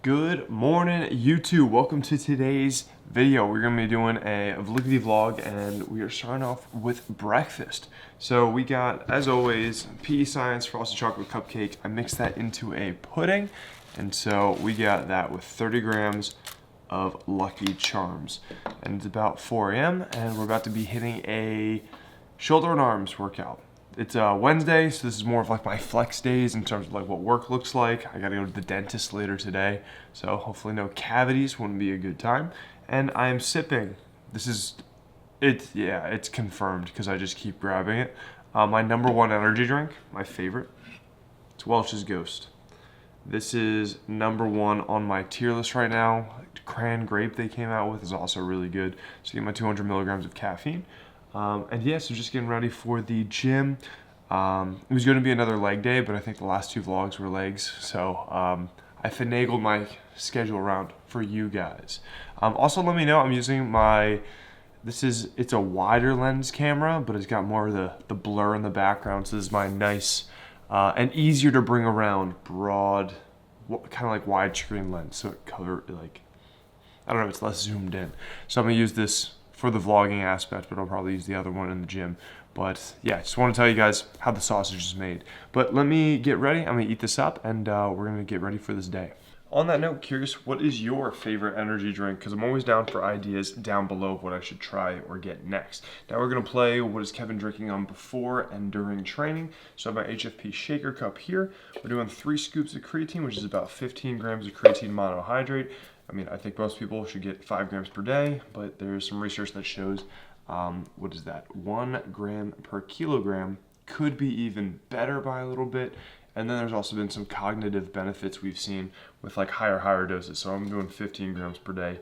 Good morning, YouTube. Welcome to today's video. We're gonna be doing a vloggy vlog, and we are starting off with breakfast. So we got, as always, PE Science frosted chocolate cupcake. I mixed that into a pudding, and so we got that with 30 grams of Lucky Charms. And it's about 4 a.m. and we're about to be hitting a shoulder and arms workout. It's Wednesday, so this is more of like my flex days in terms of like what work looks like. I gotta go to the dentist later today, so hopefully no cavities, wouldn't be a good time. And I am sipping. It's confirmed because I just keep grabbing it. My number one energy drink, my favorite, it's Welch's Ghost. This is number one on my tier list right now. Cran Grape they came out with is also really good. So you get my 200 milligrams of caffeine. And yeah, so just getting ready for the gym. It was going to be another leg day, but I think the last two vlogs were legs. So I finagled my schedule around for you guys. Also, let me know, I'm using it's a wider lens camera, but it's got more of the blur in the background. So this is my nice and easier to bring around broad, kind of like widescreen lens. So it I don't know, it's less zoomed in. So I'm going to use this for the vlogging aspect, but I'll probably use the other one in the gym. But yeah, just want to tell you guys how the sausage is made. But let me get ready. I'm gonna eat this up, and we're gonna get ready for this day. On that note, curious, what is your favorite energy drink? Because I'm always down for ideas down below of what I should try or get next. Now we're gonna play what is Kevin drinking on before and during training. So I have my HFP shaker cup here. We're doing 3 scoops of creatine, which is about 15 grams of creatine monohydrate. I mean, I think most people should get 5 grams per day, but there's some research that shows, 1 gram per kilogram could be even better by a little bit. And then there's also been some cognitive benefits we've seen with like higher doses. So I'm doing 15 grams per day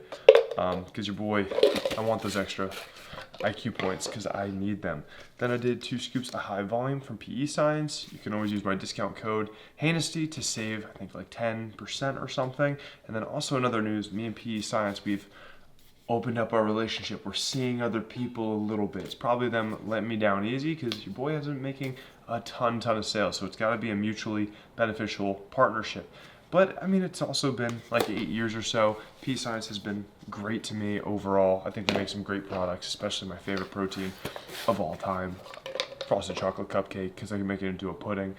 because your boy, I want those extra IQ points because I need them. Then I did 2 scoops of high volume from PE Science. You can always use my discount code Hejnasty to save, I think, like 10% or something. And then also another news, me and PE Science, we've opened up our relationship. We're seeing other people a little bit. It's probably them letting me down easy because your boy hasn't been making a ton of sales. So it's got to be a mutually beneficial partnership. But I mean, it's also been like 8 years or so. PE Science has been great to me overall. I think they make some great products, especially my favorite protein of all time, frosted chocolate cupcake, because I can make it into a pudding.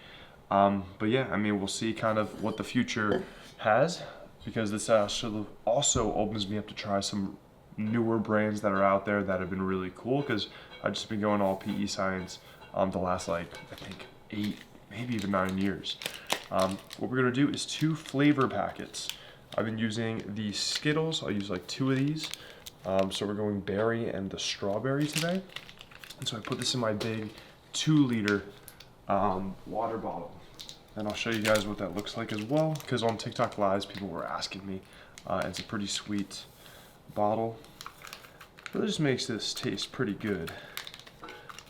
But yeah, I mean, we'll see kind of what the future has, because this also opens me up to try some newer brands that are out there that have been really cool, because I've just been going all PE Science the last, like, I think 8, maybe even 9 years. What we're gonna do is 2 flavor packets. I've been using the Skittles. I'll use like 2 of these. So we're going berry and the strawberry today. And so I put this in my big 2-liter water bottle. And I'll show you guys what that looks like as well, because on TikTok Lives, people were asking me. It's a pretty sweet bottle. Really just makes this taste pretty good.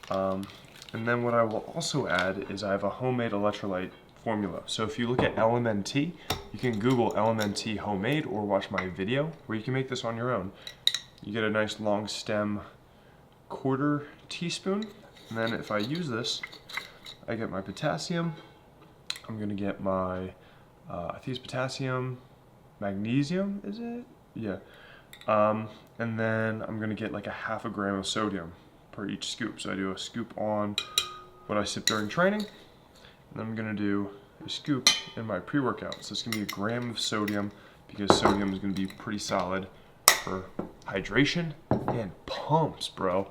And then what I will also add is I have a homemade electrolyte formula. So if you look at LMNT, you can Google LMNT homemade or watch my video where you can make this on your own. You get a nice long stem 1/4 teaspoon, and then if I use this, I get my potassium. I'm gonna get my, I think it's potassium, magnesium, is it? Yeah. And then I'm gonna get like a 1/2 gram of sodium per each scoop. So I do a scoop on what I sip during training, and then I'm gonna do a scoop in my pre-workout. So it's gonna be 1 gram of sodium, because sodium is gonna be pretty solid for hydration and pumps, bro.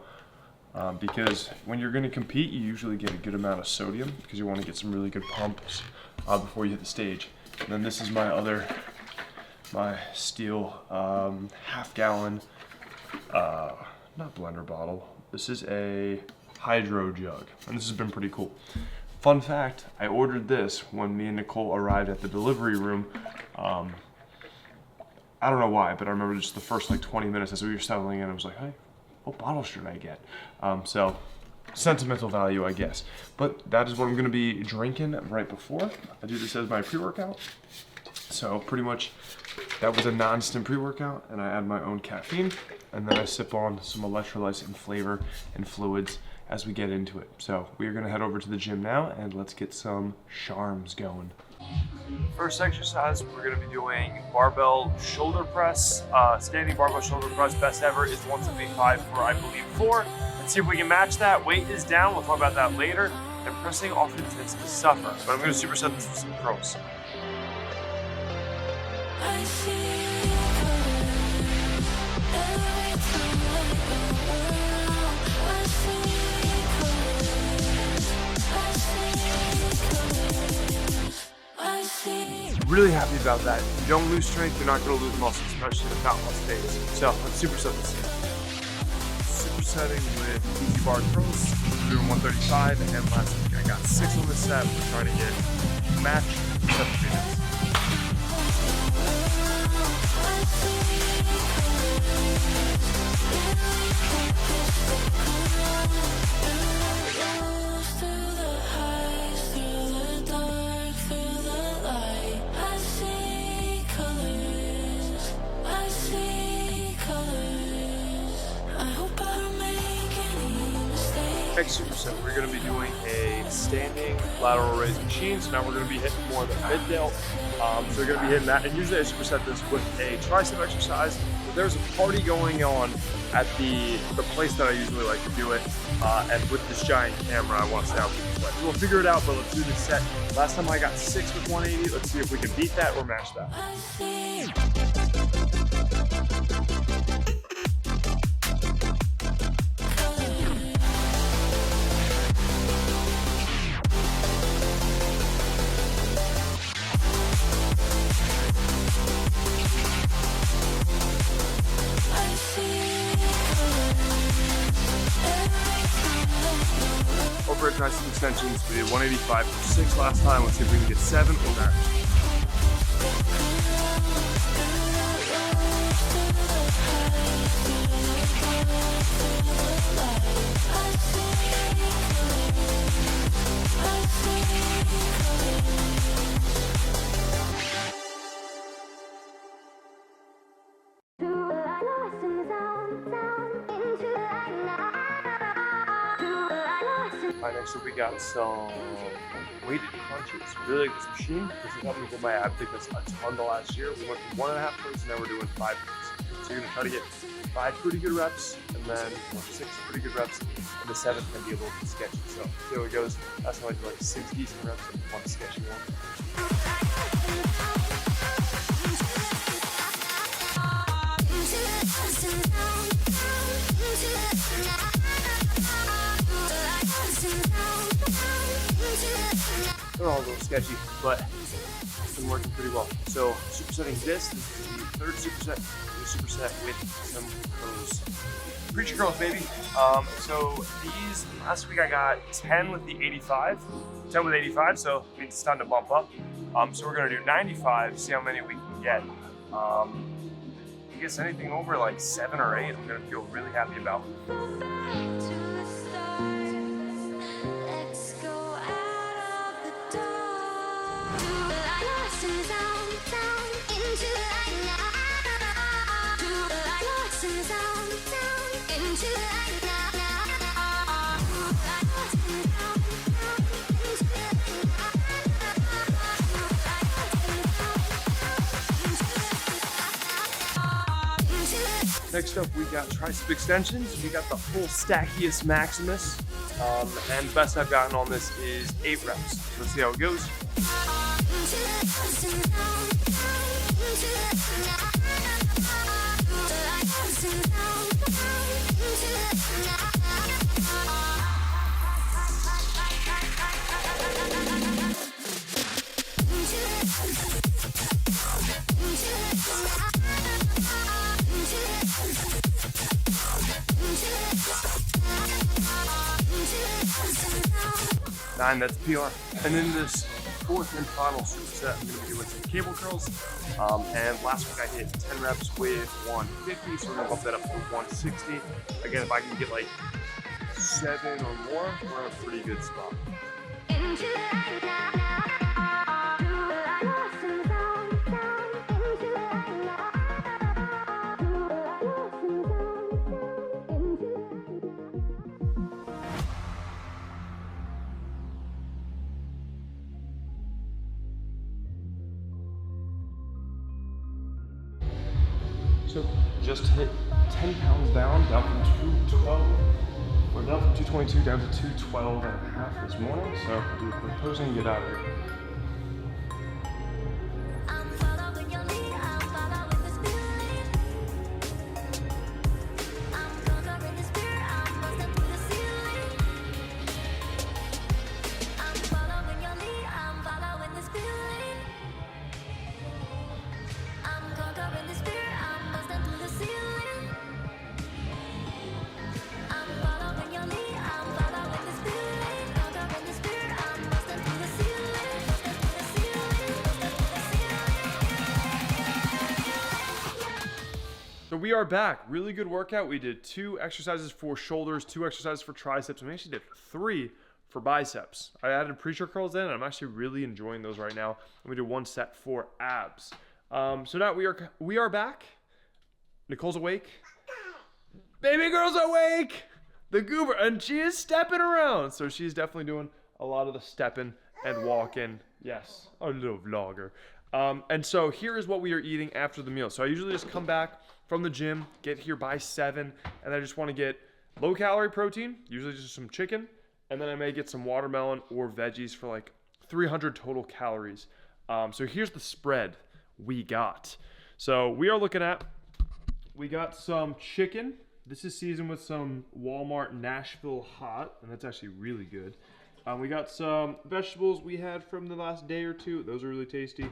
Because when you're gonna compete, you usually get a good amount of sodium because you wanna get some really good pumps before you hit the stage. And then this is my steel 1/2 gallon, not blender bottle. This is a hydro jug, and this has been pretty cool. Fun fact, I ordered this when me and Nicole arrived at the delivery room. I don't know why, but I remember just the first like 20 minutes as we were settling in, I was like, hey, what bottle should I get? So sentimental value, I guess. But that is what I'm gonna be drinking right before. I do this as my pre-workout. So pretty much that was a non-stim pre-workout, and I add my own caffeine, and then I sip on some electrolytes and flavor and fluids as we get into it. So we are gonna head over to the gym now, and let's get some charms going. First exercise, we're going to be doing barbell shoulder press. Standing barbell shoulder press, best ever is 175 for, I believe, 4. Let's see if we can match that. Weight is down, we'll talk about that later. And pressing often tends to suffer, but I'm going to superset this with some curls. Really happy about that. If you don't lose strength, you're not going to lose muscle, especially the fat loss phase. So let's superset this. Supersetting with easy bar curls, doing 135, and last week I got 6 on this set. We're trying to get match 7 minutes. Next superset, we're going to be doing a standing lateral raise machine. So now we're going to be hitting more of the mid delt. So we're going to be hitting that. And usually I superset this with a tricep exercise. But there's a party going on at the place that I usually like to do it. And with this giant camera, I want to see how people play. So we'll figure it out, but let's do this set. Last time I got 6 with 180. Let's see if we can beat that or match that. Over at tricep extensions, we did 185 for 6 last time. Let's see if we can get 7 or that. Alright, next up we got some weighted crunches. Really like this machine. This is helping me with my ab thickness a ton the last year. We went from 1.5 plates, now we're doing 5 plates. So you're gonna try to get 5 pretty good reps, and then 6 pretty good reps, and the 7th can be a little bit sketchy. So see how it goes. That's how I do like 6 decent reps and 1 sketchy one. They're all a little sketchy, but it's been working pretty well. So supersetting this is the 3rd superset. We superset with some curls. Preacher curls, baby. So these, last week I got 10 with the 85. 10 with 85, so it means it's time to bump up. So we're gonna do 95, see how many we can get. I guess anything over like 7 or 8, I'm gonna feel really happy about. Next up, we got tricep extensions. We got the full stackiest maximus. And the best I've gotten on this is 8 reps. So let's see how it goes. Nine, that's PR. And then this 4th and final superset, I'm going to be doing some cable curls. And last week I hit 10 reps with 150, so we're going to bump that up to 160. Again, if I can get like 7 or more, we're in a pretty good spot. So just hit 10 pounds down from 212. We're down from 222 down to 212 and a half this morning. So do a quick posing and get out of here. So we are back. Really good workout. We did 2 exercises for shoulders, 2 exercises for triceps, and we actually did 3 for biceps. I added preacher curls in, and I'm actually really enjoying those right now. And we did 1 set for abs. So now we are back. Nicole's awake. Baby girl's awake. The goober, and she is stepping around. So she's definitely doing a lot of the stepping and walking. Yes, our little vlogger. And so here is what we are eating after the meal. So I usually just come back from the gym, get here by 7, and I just want to get low calorie protein, usually just some chicken, and then I may get some watermelon or veggies for like 300 total calories. So here's the spread we got. So we got some chicken. This is seasoned with some Walmart Nashville Hot, and that's actually really good. We got some vegetables we had from the last day or 2. Those are really tasty.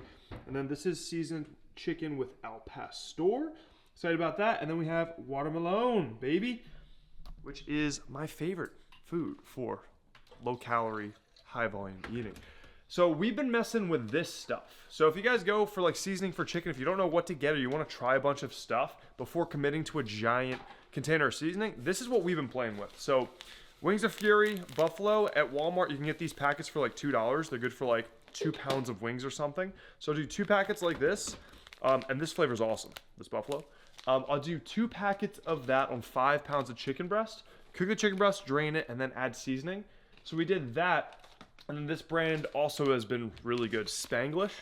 And then this is seasoned chicken with al pastor. Excited about that. And then we have watermelon, baby, which is my favorite food for low calorie, high volume eating. So we've been messing with this stuff. So if you guys go for like seasoning for chicken, if you don't know what to get or you want to try a bunch of stuff before committing to a giant container of seasoning, this is what we've been playing with. So Wings of Fury, Buffalo, at Walmart, you can get these packets for like $2. They're good for like 2 pounds of wings or something. So I'll do 2 packets like this. And this flavor is awesome, this Buffalo. I'll do 2 packets of that on 5 pounds of chicken breast. Cook the chicken breast, drain it, and then add seasoning. So we did that. And then this brand also has been really good, Spanglish.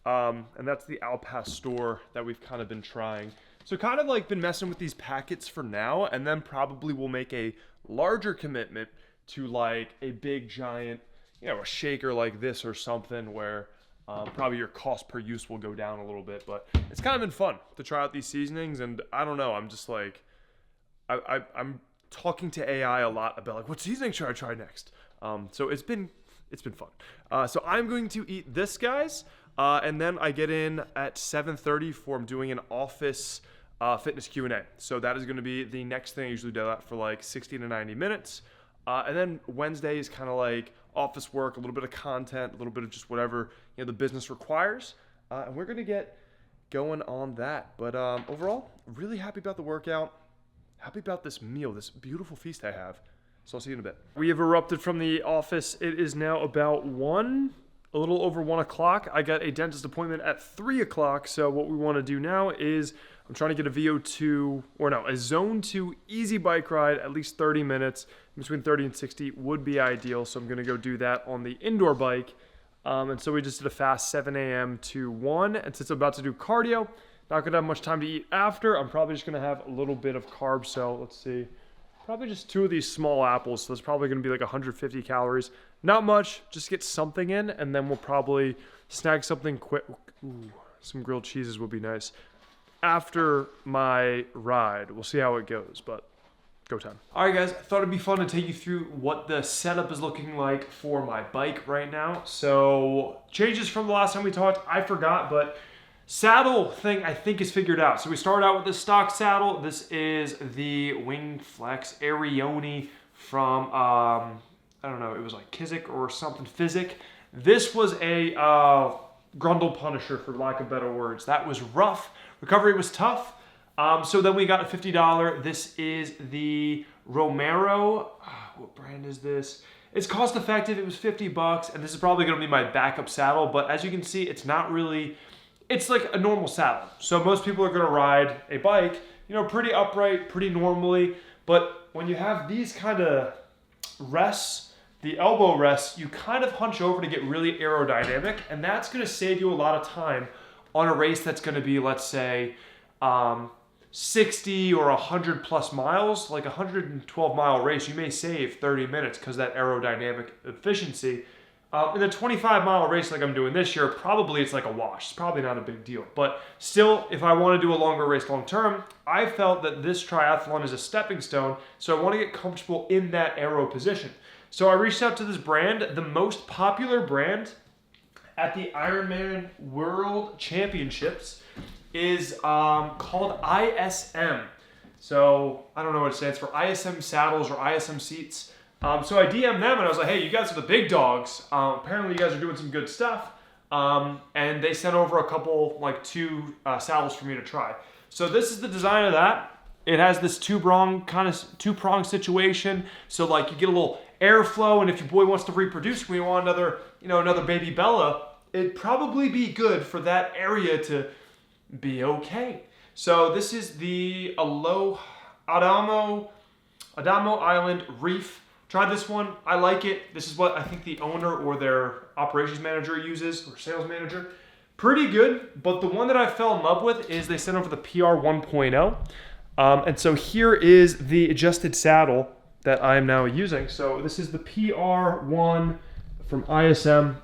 And that's the al pastor that we've kind of been trying. So kind of like been messing with these packets for now, and then probably we'll make a larger commitment to like a big giant, a shaker like this or something where probably your cost per use will go down a little bit. But it's kind of been fun to try out these seasonings, and I don't know, I'm just like, I'm talking to AI a lot about like, what seasoning should I try next? So it's been fun. So I'm going to eat this, guys, and then I get in at 7:30 for I'm doing an office fitness Q&A. So that is going to be the next thing. I usually do that for like 60 to 90 minutes. And then Wednesday is kind of like office work, a little bit of content, a little bit of just whatever the business requires. And we're going to get going on that. But overall, really happy about the workout. Happy about this meal, this beautiful feast I have. So I'll see you in a bit. We have erupted from the office. It is now about a little over 1 o'clock. I got a dentist appointment at 3 o'clock. So what we want to do now is I'm trying to get a zone 2 easy bike ride, at least 30 minutes, between 30 and 60 would be ideal. So I'm going to go do that on the indoor bike. And so we just did a fast 7 a.m. to 1. And since I'm about to do cardio, not going to have much time to eat after, I'm probably just going to have a little bit of carbs. So let's see. Probably just 2 of these small apples. So that's probably going to be like 150 calories. Not much. Just get something in, and then we'll probably snag something quick. Ooh, some grilled cheeses would be nice. After my ride, we'll see how it goes, but go time. All right, guys, I thought it'd be fun to take you through what the setup is looking like for my bike right now. So changes from the last time we talked, I forgot, but saddle thing I think is figured out. So we started out with this stock saddle. This is the Wing Flex Arione from, I don't know, it was like Kizik or something, Physic. This was a Grundle Punisher, for lack of better words. That was rough. Recovery was tough. So then we got a $50. This is the Romero. What brand is this? It's cost effective. It was $50, and this is probably going to be my backup saddle. But as you can see, it's not really. It's like a normal saddle. So most people are going to ride a bike, pretty upright, pretty normally. But when you have these kind of rests, the elbow rests, you kind of hunch over to get really aerodynamic, and that's going to save you a lot of time on a race that's going to be, let's say, 60 or 100 plus miles, like a 112 mile race, you may save 30 minutes because that aerodynamic efficiency. In a 25 mile race like I'm doing this year, probably it's like a wash. It's probably not a big deal. But still, if I want to do a longer race long term, I felt that this triathlon is a stepping stone, so I want to get comfortable in that aero position. So I reached out to this brand, the most popular brand at the Ironman World Championships is called ISM. So I don't know what it stands for, ISM saddles or ISM seats. So I DM'd them and I was like, hey, you guys are the big dogs. Apparently you guys are doing some good stuff. And they sent over a couple, like 2 saddles for me to try. So this is the design of that. It has this two-prong situation. So like you get a little airflow, and if your boy wants to reproduce, we want another baby Bella, it'd probably be good for that area to be okay. So this is the Adamo Island Reef. Tried this one, I like it. This is what I think the owner or their operations manager uses, or sales manager. Pretty good, but the one that I fell in love with is they sent over the PR 1.0. And so here is the adjusted saddle that I am now using. So this is the PR1 from ISM,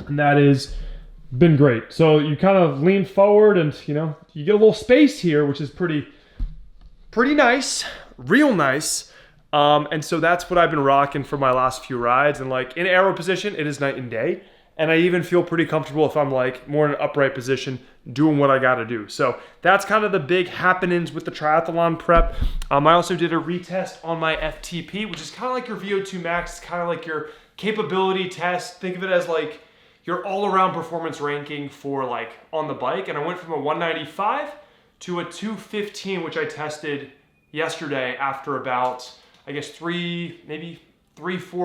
and that is been great. So you kind of lean forward and you get a little space here, which is pretty nice, real nice. And so that's what I've been rocking for my last few rides. And like in aero position, it is night and day. And I even feel pretty comfortable if I'm like more in an upright position doing what I got to do. So that's kind of the big happenings with the triathlon prep. I also did a retest on my FTP, which is kind of like your VO2 max. It's kind of like your capability test. Think of it as like your all-around performance ranking for like on the bike. And I went from a 195 to a 215, which I tested yesterday after about, I guess 3-4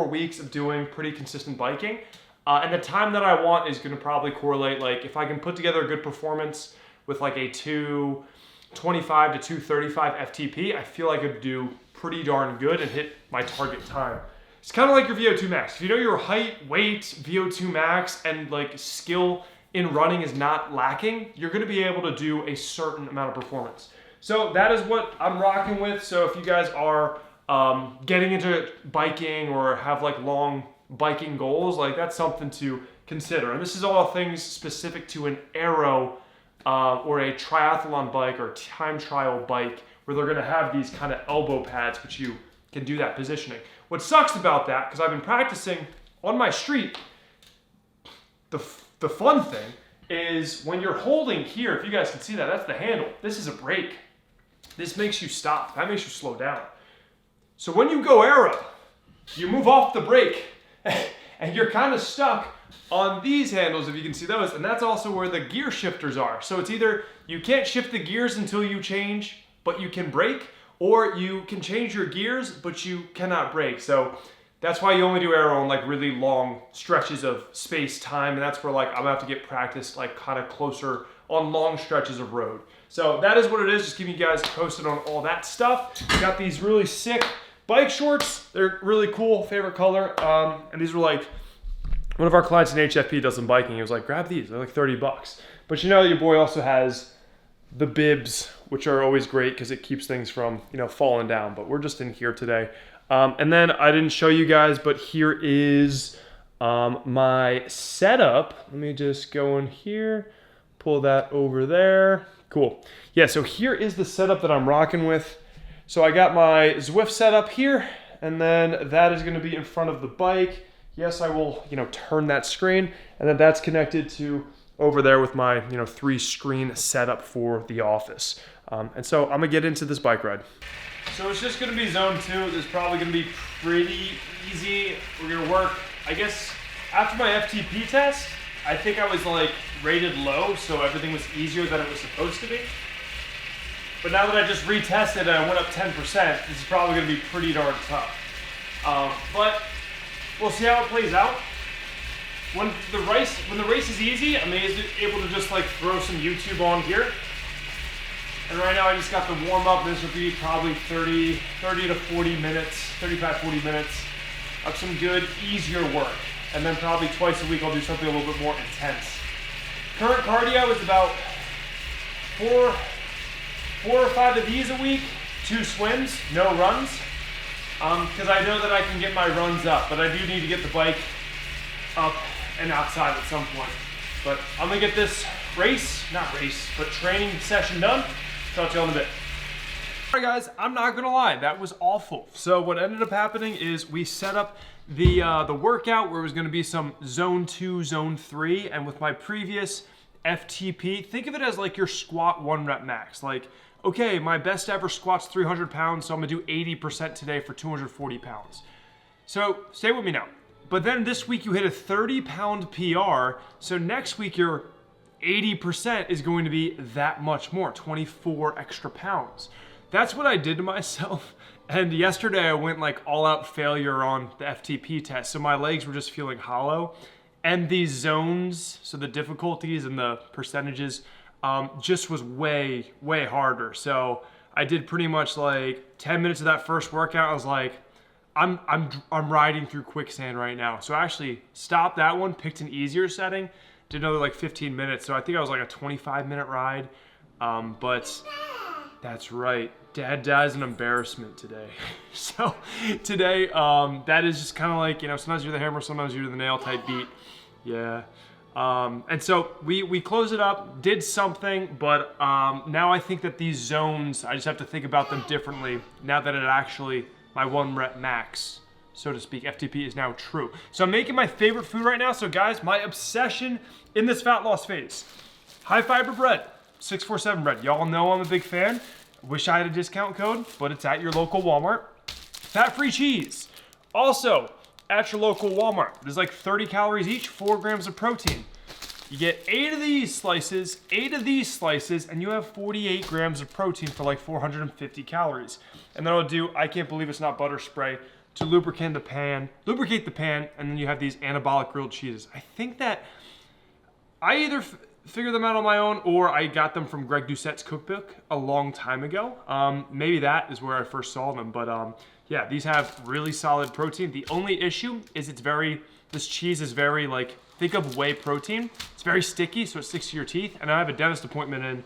weeks of doing pretty consistent biking. And the time that I want is going to probably correlate, like if I can put together a good performance with like a 225 to 235 FTP, I feel like I could do pretty darn good and hit my target time. It's kind of like your VO2 max. If you know your height, weight, VO2 max, and like skill in running is not lacking, you're going to be able to do a certain amount of performance. So that is what I'm rocking with. So if you guys are getting into biking or have like long biking goals, like that's something to consider. And this is all things specific to an aero or a triathlon bike or time trial bike, where they're going to have these kind of elbow pads, which you can do that positioning. What sucks about that, because I've been practicing on my street, the fun thing is when you're holding here, if you guys can see that, that's the handle. This is a brake. This makes you stop. That makes you slow down. So when you go aero, you move off the brake and you're kind of stuck on these handles, if you can see those, and that's also where the gear shifters are. So it's either you can't shift the gears until you change, but you can brake, or you can change your gears, but you cannot brake. So that's why you only do aero on like really long stretches of space time, and that's where like I'm gonna have to get practice like kind of closer on long stretches of road. So that is what it is, just keeping you guys posted on all that stuff. Got these really sick bike shorts. They're really cool, favorite color. And these were like, one of our clients in HFP does some biking. He was like, grab these, they're like $30. But you know, your boy also has the bibs, which are always great because it keeps things from, falling down. But we're just in here today. And then I didn't show you guys, but here is my setup. Let me just go in here, pull that over there. Cool. Yeah, so here is the setup that I'm rocking with. So I got my Zwift set up here, and then that is going to be in front of the bike. Yes, I will, turn that screen, and then that's connected to over there with my, 3-screen setup for the office. And so I'm gonna get into this bike ride. So it's just gonna be zone 2. This is probably gonna be pretty easy. We're gonna work, I guess, after my FTP test, I think I was like rated low, so everything was easier than it was supposed to be. But now that I just retested and I went up 10%, this is probably gonna be pretty darn tough. But we'll see how it plays out. When the race is easy, I'm able to just like throw some YouTube on here. And right now I just got the warm up. This will be probably 30 to 40 minutes, 35, 40 minutes of some good, easier work. And then probably twice a week I'll do something a little bit more intense. Current cardio is about 4 4 or 5 of these a week, 2 swims, no runs, because I know that I can get my runs up, but I do need to get the bike up and outside at some point. But I'm gonna get this training session done. Talk to you all in a bit. All right guys, I'm not gonna lie, that was awful. So what ended up happening is we set up the workout where it was gonna be some zone 2, zone 3, and with my previous FTP, think of it as like your squat 1 rep max. Like, okay, my best ever squat's 300 pounds, so I'm gonna do 80% today for 240 pounds. So stay with me now. But then this week you hit a 30-pound PR, so next week your 80% is going to be that much more, 24 extra pounds. That's what I did to myself. And yesterday I went like all out failure on the FTP test, so my legs were just feeling hollow. And these zones, so the difficulties and the percentages, just was way, way harder. So I did pretty much like 10 minutes of that first workout. I was like, I'm riding through quicksand right now. So I actually stopped that one, picked an easier setting, did another like 15 minutes. So I think I was like a 25-minute ride. But that's right, Dad dies an embarrassment today. So today, that is just kind of like, you know, sometimes you're the hammer, sometimes you're the nail type beat. Yeah. And so we closed it up, did something, but now I think that these zones, I just have to think about them differently now that it actually, my 1 rep max, so to speak, FTP is now true. So I'm making my favorite food right now. So guys, my obsession in this fat loss phase, high fiber bread, 647 bread. Y'all know I'm a big fan. Wish I had a discount code, but it's at your local Walmart. Fat-free cheese, also at your local Walmart. There's like 30 calories each, 4 grams of protein. You get 8 of these slices, and you have 48 grams of protein for like 450 calories. And then I'll do, I can't believe it's not butter spray, to lubricate the pan, and then you have these anabolic grilled cheeses. I think that I either figured them out on my own or I got them from Greg Doucette's cookbook a long time ago. Maybe that is where I first saw them, but yeah, these have really solid protein. The only issue is this cheese is very like, think of whey protein. It's very sticky, so it sticks to your teeth. And I have a dentist appointment in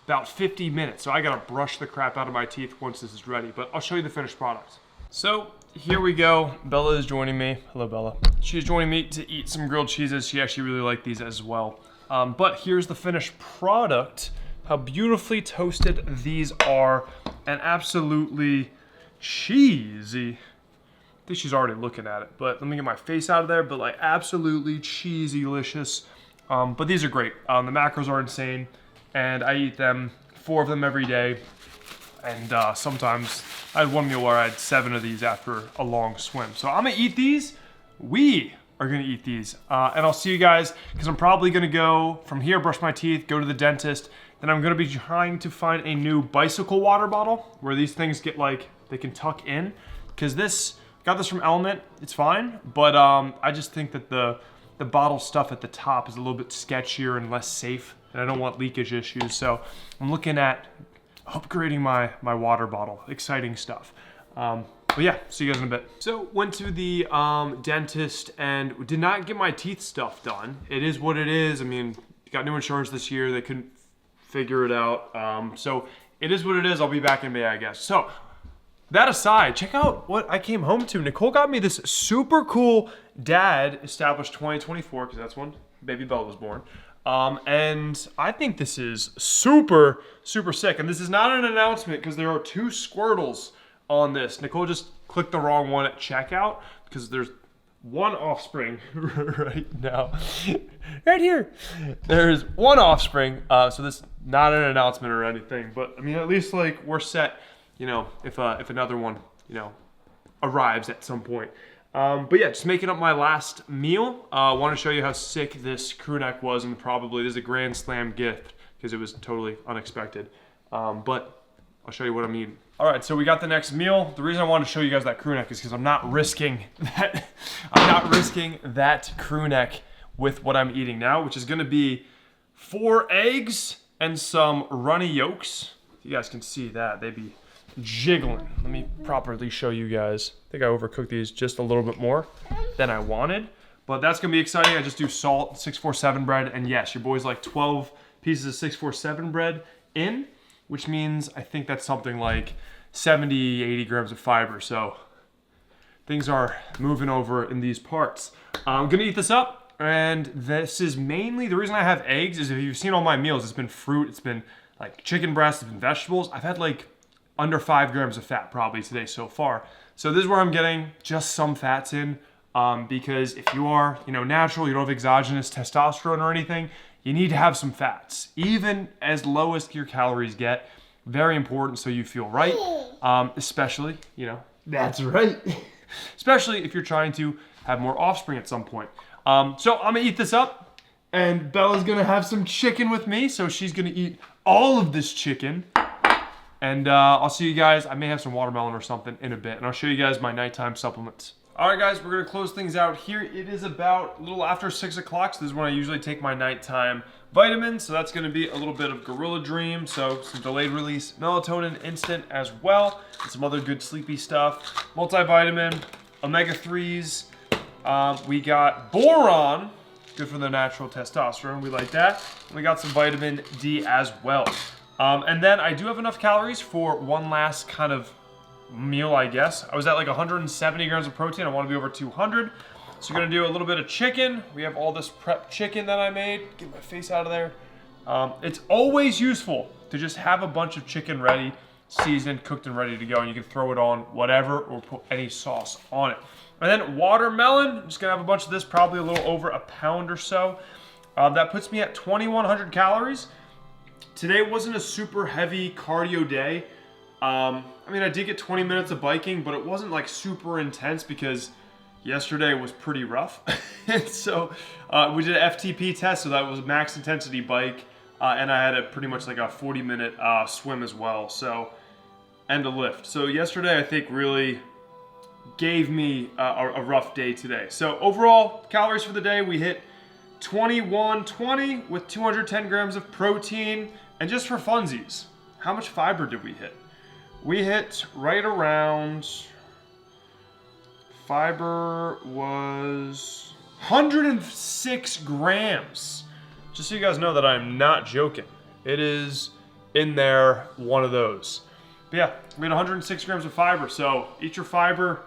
about 50 minutes, so I gotta brush the crap out of my teeth once this is ready, but I'll show you the finished product. So here we go. Bella is joining me. Hello, Bella. She's joining me to eat some grilled cheeses. She actually really liked these as well. But here's the finished product. How beautifully toasted these are, and absolutely cheesy. I think she's already looking at it, but let me get my face out of there, but like absolutely cheesy-licious. But these are great. The macros are insane, and I eat them, 4 of them every day. And sometimes I had one meal where I had 7 of these after a long swim. So I'm gonna eat these. We are gonna eat these. And I'll see you guys, because I'm probably gonna go from here, brush my teeth, go to the dentist. Then I'm gonna be trying to find a new bicycle water bottle where these things get like, they can tuck in. Because got this from Element, it's fine. But I just think that the bottle stuff at the top is a little bit sketchier and less safe. And I don't want leakage issues. So I'm looking at upgrading my water bottle. Exciting stuff. But yeah, see you guys in a bit. So went to the dentist and did not get my teeth stuff done. It is what it is. I mean, got new insurance this year. They couldn't figure it out. So it is what it is. I'll be back in May, I guess. So that aside, check out what I came home to. Nicole got me this super cool Dad Established 2024, because that's when baby Bella was born. And I think this is super, super sick. And this is not an announcement because there are 2 Squirtles on this. Nicole just clicked the wrong one at checkout because there's 1 offspring right now. Right here. There's 1 offspring. So this is not an announcement or anything, but I mean, at least like we're set, you know, if another one, you know, arrives at some point. But yeah, just making up my last meal. I want to show you how sick this crew neck was, and probably this is a Grand Slam gift because it was totally unexpected. But I'll show you what I'm eating. All right, so we got the next meal. The reason I wanted to show you guys that crew neck is because I'm not risking that. I'm not risking that crew neck with what I'm eating now, which is going to be 4 eggs and some runny yolks. You guys can see that they'd be jiggling. Let me properly show you guys. I think I overcooked these just a little bit more than I wanted, but that's gonna be exciting. I just do salt, 647 bread, and yes, your boy's like 12 pieces of 647 bread in which means I think that's something like 70, 80 grams of fiber. So things are moving over in these parts. I'm gonna eat this up, and this is mainly, the reason I have eggs is if you've seen all my meals, it's been fruit, it's been like chicken breast, it's been vegetables. I've had like under 5 grams of fat probably today so far. So this is where I'm getting just some fats in, because if you are, natural, you don't have exogenous testosterone or anything, you need to have some fats, even as low as your calories get. Very important so you feel right, especially, that's right. Especially if you're trying to have more offspring at some point. So I'm gonna eat this up, and Bella's gonna have some chicken with me, so she's gonna eat all of this chicken. And I'll see you guys, I may have some watermelon or something in a bit, and I'll show you guys my nighttime supplements. All right guys, we're gonna close things out here. It is about a little after 6 o'clock, so this is when I usually take my nighttime vitamins. So that's gonna be a little bit of Gorilla Dream, so some delayed release melatonin instant as well, and some other good sleepy stuff. Multivitamin, omega-3s, we got boron, good for the natural testosterone, we like that. And we got some vitamin D as well. And then I do have enough calories for one last kind of meal, I guess. I was at like 170 grams of protein. I want to be over 200. So we're going to do a little bit of chicken. We have all this prep chicken that I made. Get my face out of there. It's always useful to just have a bunch of chicken ready, seasoned, cooked, and ready to go. And you can throw it on whatever or put any sauce on it. And then watermelon. I'm just going to have a bunch of this, probably a little over a pound or so. That puts me at 2,100 calories. Today wasn't a super heavy cardio day. I did get 20 minutes of biking, but it wasn't like super intense because yesterday was pretty rough. So we did an FTP test, so that was a max intensity bike, and I had pretty much like a 40-minute swim as well, so, and a lift. So yesterday I think really gave me a rough day today. So overall calories for the day, we hit 2120 with 210 grams of protein. And just for funsies, how much fiber did we hit? We hit right around, fiber was 106 grams. Just so you guys know that I'm not joking. It is in there, one of those. But yeah, we had 106 grams of fiber, so eat your fiber.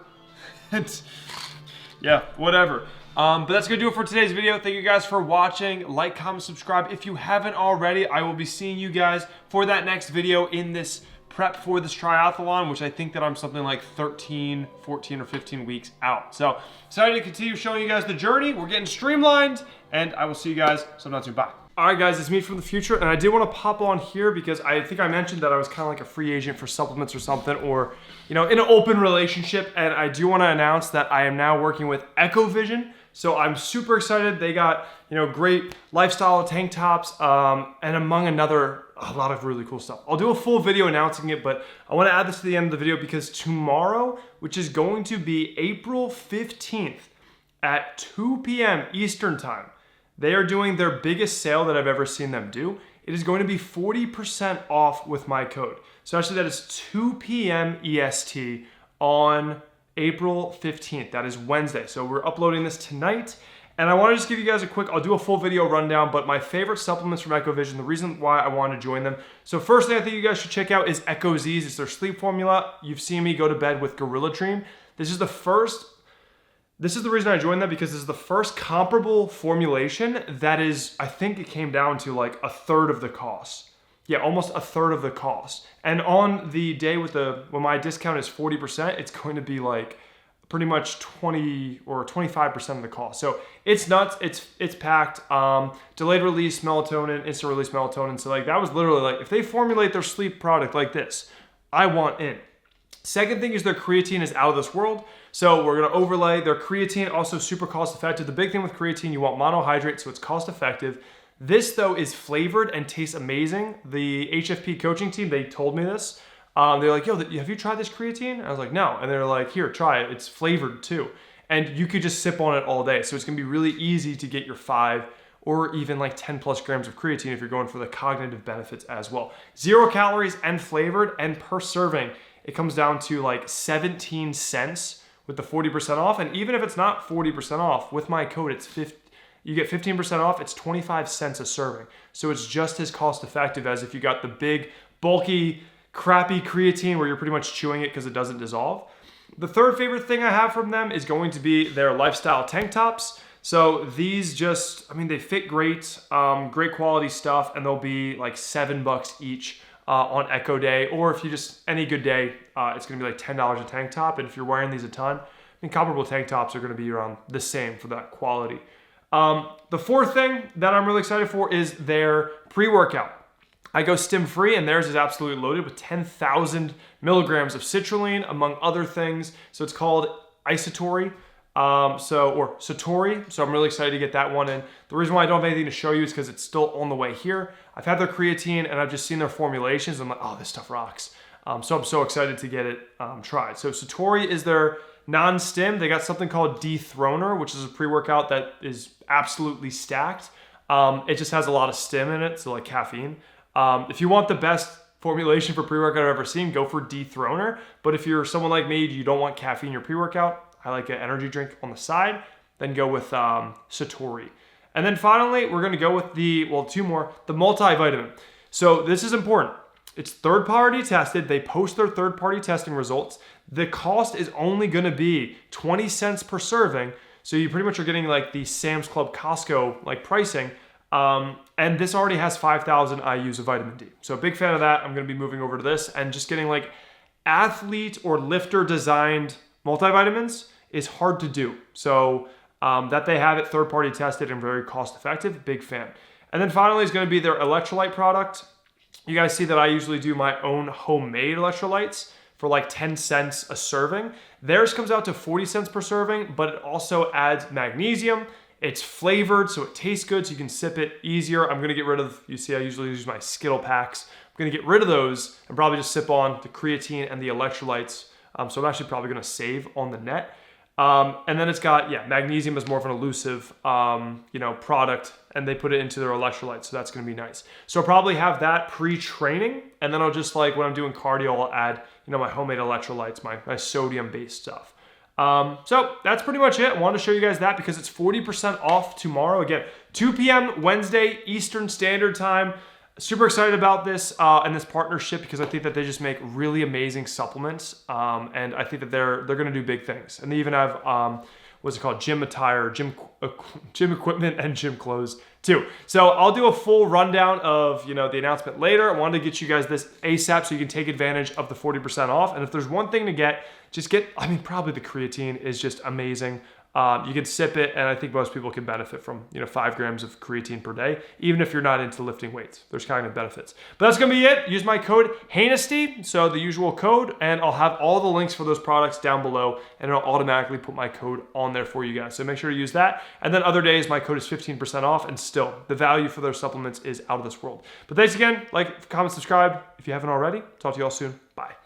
Yeah, whatever. But that's gonna do it for today's video. Thank you guys for watching. Like, comment, subscribe. If you haven't already, I will be seeing you guys for that next video in this prep for this triathlon, which I think that I'm something like 13, 14, or 15 weeks out. So excited to continue showing you guys the journey. We're getting streamlined, and I will see you guys sometime soon. Bye. All right, guys, it's me from the future, and I did want to pop on here because I think I mentioned that I was kind of like a free agent for supplements or something, or, in an open relationship, and I do want to announce that I am now working with EcoVision. So I'm super excited. They got, great lifestyle tank tops, and among a lot of really cool stuff. I'll do a full video announcing it, but I want to add this to the end of the video because tomorrow, which is going to be April 15th at 2 p.m. Eastern time, they are doing their biggest sale that I've ever seen them do. It is going to be 40% off with my code. So actually that is 2 p.m. EST on April 15th. That is Wednesday. So we're uploading this tonight. And I want to just give you guys I'll do a full video rundown, but my favorite supplements from EcoVision, the reason why I want to join them. So first thing I think you guys should check out is EcoZ's. It's their sleep formula. You've seen me go to bed with Gorilla Dream. This is the reason I joined them, because this is the first comparable formulation that is, I think it came down to like a third of the cost. Yeah, almost a third of the cost. And on the day when my discount is 40%, it's going to be like pretty much 20 or 25% of the cost. So it's nuts. It's packed. Delayed release melatonin, instant release melatonin. So like that was literally like, if they formulate their sleep product like this, I want in. Second thing is their creatine is out of this world. So we're gonna overlay their creatine, also super cost effective. The big thing with creatine, you want monohydrate, so it's cost effective. This though is flavored and tastes amazing. The HFP coaching team, they told me this. They're like, yo, have you tried this creatine? I was like, no. And they're like, here, try it. It's flavored too. And you could just sip on it all day. So it's gonna be really easy to get your 5 or even like 10 plus grams of creatine if you're going for the cognitive benefits as well. 0 calories and flavored, and per serving, it comes down to like 17 cents with the 40% off. And even if it's not 40% off, with my code, it's 50. You get 15% off, it's 25 cents a serving. So it's just as cost effective as if you got the big bulky, crappy creatine where you're pretty much chewing it because it doesn't dissolve. The third favorite thing I have from them is going to be their lifestyle tank tops. So these just, I mean, they fit great, great quality stuff, and they'll be like $7 each on Echo Day, or if you just, any good day, it's gonna be like $10 a tank top. And if you're wearing these a ton, I mean, comparable tank tops are gonna be around the same for that quality. The fourth thing that I'm really excited for is their pre-workout. I go stim free, and theirs is absolutely loaded with 10,000 milligrams of citrulline, among other things. So it's called Isotori. Or Satori. So I'm really excited to get that one in. The reason why I don't have anything to show you is because it's still on the way here. I've had their creatine and I've just seen their formulations. I'm like, oh, this stuff rocks. So I'm so excited to get it tried. So Satori is their non-stim. They got something called Dethroner, which is a pre-workout that is absolutely stacked. It just has a lot of stim in it, so like caffeine. If you want the best formulation for pre-workout I've ever seen, go for Dethroner. But if you're someone like me, you don't want caffeine in your pre-workout, I like an energy drink on the side, then go with Satori. And then finally, we're gonna go with the multivitamin. So this is important. It's third-party tested. They post their third-party testing results. The cost is only gonna be 20 cents per serving. So you pretty much are getting like the Sam's Club Costco like pricing. And this already has 5,000 IUs of vitamin D. So a big fan of that. I'm gonna be moving over to this and just getting like athlete or lifter designed multivitamins is hard to do. So that they have it third-party tested and very cost-effective, big fan. And then finally is gonna be their electrolyte product. You guys see that I usually do my own homemade electrolytes for like 10 cents a serving. Theirs comes out to 40 cents per serving, but it also adds magnesium. It's flavored, so it tastes good, so you can sip it easier. I'm gonna get rid of, you see I usually use my Skittle packs. I'm gonna get rid of those and probably just sip on the creatine and the electrolytes. So I'm actually probably gonna save on the net. And then it's got, magnesium is more of an elusive, product, and they put it into their electrolytes, so that's gonna be nice. So I'll probably have that pre-training, and then I'll just like, when I'm doing cardio, I'll add, my homemade electrolytes, my sodium-based stuff. So that's pretty much it. I wanted to show you guys that because it's 40% off tomorrow. Again, 2 p.m. Wednesday, Eastern Standard Time. Super excited about this and this partnership because I think that they just make really amazing supplements, and I think that they're going to do big things. And they even have what's it called, gym attire, gym equipment, and gym clothes too. So I'll do a full rundown of the announcement later. I wanted to get you guys this ASAP so you can take advantage of the 40% off. And if there's one thing to get, just get. I mean, probably the creatine is just amazing. You can sip it, and I think most people can benefit from 5 grams of creatine per day, even if you're not into lifting weights. There's kind of benefits. But that's gonna be it. Use my code Hejnasty, so the usual code, and I'll have all the links for those products down below, and it'll automatically put my code on there for you guys. So make sure to use that. And then other days, my code is 15% off, and still, the value for those supplements is out of this world. But thanks again. Like, comment, subscribe if you haven't already. Talk to you all soon. Bye.